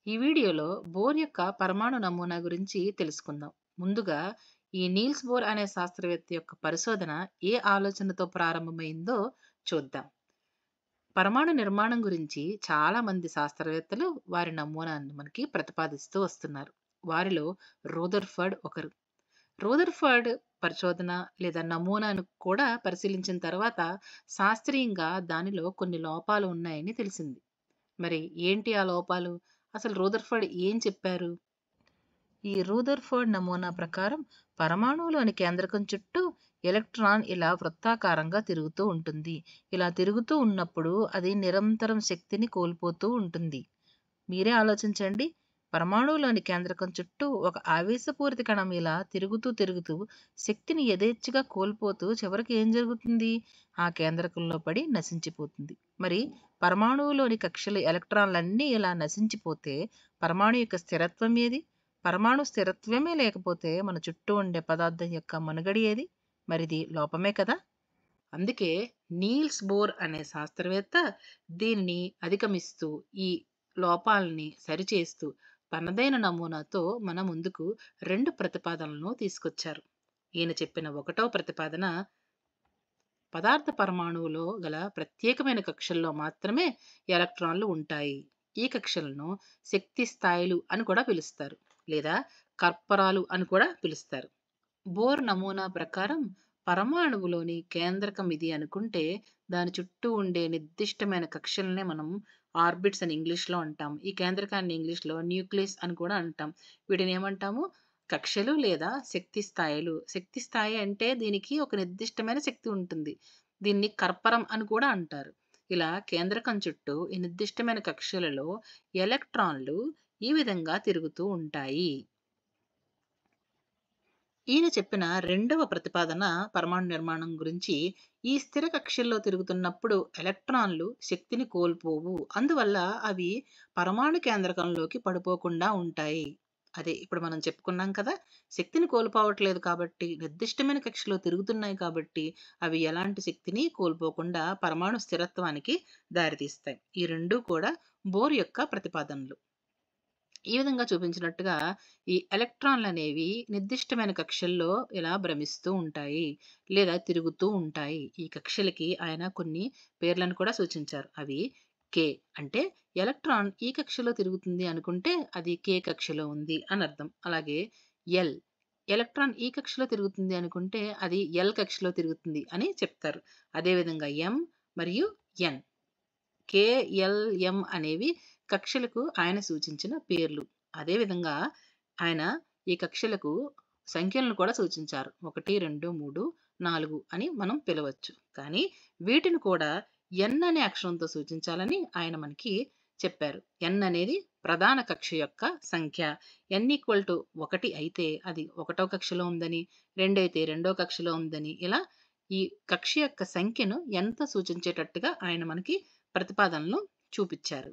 ఈ వీడియోలో బోర్ యొక్క పరమాణు నమూనా గురించి తెలుసుకుందాం. ముందుగా ఈ నీల్స్ బోర్ అనే శాస్త్రవేత్త యొక్క పరిశోధన ఏ ఆలోచనతో ప్రారంభమైందో చూద్దాం. పరమాణు నిర్మాణం గురించి చాలా మంది శాస్త్రవేత్తలు వారి నమూనాను మనకి ప్రతిపాదిస్తూ వస్తున్నారు. వారిలో రూదర్ఫర్డ్ ఒకరు. రూదర్ఫర్డ్ పరిశోధన లేదా నమూనాను కూడా పరిశీలించిన తర్వాత శాస్త్రీయంగా దానిలో కొన్ని లోపాలు ఉన్నాయని తెలిసింది. మరి ఏంటి ఆ లోపాలు? అసలు రూదర్ఫర్డ్ ఏం చెప్పారు? ఈ రూదర్ఫర్డ్ నమూనా ప్రకారం పరమాణువులోని కేంద్రకం చుట్టూ ఎలక్ట్రాన్ ఇలా వృత్తాకారంగా తిరుగుతూ ఉంటుంది. ఇలా తిరుగుతూ ఉన్నప్పుడు అది నిరంతరం శక్తిని కోల్పోతూ ఉంటుంది. మీరే ఆలోచించండి. పరమాణువులోని కేంద్రకం చుట్టూ ఒక ఆవేశపూరిత కణం ఇలా తిరుగుతూ తిరుగుతూ శక్తిని యథేచ్ఛగా కోల్పోతూ చివరికి ఏం జరుగుతుంది? ఆ కేంద్రకంలో పడి నశించిపోతుంది. మరి పరమాణువులోని కక్షల ఎలక్ట్రాన్లన్నీ ఇలా నశించిపోతే పరమాణు యొక్క స్థిరత్వం ఏది? పరమాణు స్థిరత్వమే లేకపోతే మన చుట్టూ ఉండే పదార్థం యొక్క మనుగడ ఏది? మరిది లోపమే కదా. అందుకే నీల్స్ బోర్ అనే శాస్త్రవేత్త దీనిని అధిగమిస్తూ ఈ లోపాలని సరిచేస్తూ తనదైన నమూనాతో మన ముందుకు 2 ప్రతిపాదనలను తీసుకొచ్చారు. ఈయన చెప్పిన 1వ ప్రతిపాదన, పదార్థ పరమాణువులో గల ప్రత్యేకమైన కక్షల్లో మాత్రమే ఎలక్ట్రాన్లు ఉంటాయి. ఈ కక్షలను శక్తి స్థాయిలు అని కూడా పిలుస్తారు, లేదా కర్పరాలు అని కూడా పిలుస్తారు. బోర్ నమూనా ప్రకారం పరమాణువులోని కేంద్రకం ఇది అనుకుంటే దాని చుట్టూ ఉండే నిర్దిష్టమైన కక్షలనే మనం ఆర్బిట్స్ అని ఇంగ్లీష్లో అంటాం. ఈ కేంద్రకాన్ని ఇంగ్లీష్లో న్యూక్లియస్ అని కూడా అంటాం. వీటిని ఏమంటాము? కక్షలు లేదా శక్తి స్థాయిలు. శక్తి స్థాయి అంటే దీనికి ఒక నిర్దిష్టమైన శక్తి ఉంటుంది. దీన్ని కర్పరం అని కూడా అంటారు. ఇలా కేంద్రకం చుట్టూ ఈ నిర్దిష్టమైన కక్షలలో ఎలక్ట్రాన్లు ఈ విధంగా తిరుగుతూ ఉంటాయి. ఈయన చెప్పిన 2వ ప్రతిపాదన పరమాణు నిర్మాణం గురించి, ఈ స్థిర కక్షల్లో తిరుగుతున్నప్పుడు ఎలక్ట్రాన్లు శక్తిని కోల్పోవు. అందువల్ల అవి పరమాణు కేంద్రకంలోకి పడిపోకుండా ఉంటాయి. అదే ఇప్పుడు మనం చెప్పుకున్నాం కదా, శక్తిని కోల్పోవట్లేదు కాబట్టి, నిర్దిష్టమైన కక్షలో తిరుగుతున్నాయి కాబట్టి అవి ఎలాంటి శక్తిని కోల్పోకుండా పరమాణు స్థిరత్వానికి దారితీస్తాయి. ఈ 2 కూడా బోర్ యొక్క ప్రతిపాదనలు. ఈ విధంగా చూపించినట్టుగా ఈ ఎలక్ట్రాన్లు అనేవి నిర్దిష్టమైన కక్షల్లో ఇలా భ్రమిస్తూ ఉంటాయి లేదా తిరుగుతూ ఉంటాయి. ఈ కక్షలకి ఆయన కొన్ని పేర్లను కూడా సూచించారు. అవి కే అంటే ఎలక్ట్రాన్ ఈ కక్షలో తిరుగుతుంది అనుకుంటే అది కే కక్షలో ఉంది అని అర్థం. అలాగే ఎల్, ఎలక్ట్రాన్ ఈ కక్షలో తిరుగుతుంది అనుకుంటే అది ఎల్ కక్షలో తిరుగుతుంది అని చెప్తారు. అదేవిధంగా ఎం మరియు ఎన్, కేఎల్ఎం అనేవి కక్షలకు ఆయన సూచించిన పేర్లు. అదేవిధంగా ఆయన ఈ కక్షలకు సంఖ్యలను కూడా సూచించారు. 1, 2, 3, 4 అని మనం పిలవచ్చు. కానీ వీటిని కూడా ఎన్ అనే అక్షరంతో సూచించాలని ఆయన మనకి చెప్పారు. ఎన్ అనేది ప్రధాన కక్ష యొక్క సంఖ్య. n = 1 అయితే అది 1వ కక్షలో ఉందని, 2 అయితే 2వ కక్షలో ఉందని, ఇలా ఈ కక్ష యొక్క సంఖ్యను ఎంతో సూచించేటట్టుగా ఆయన మనకి ప్రతిపాదనలు చూపించారు.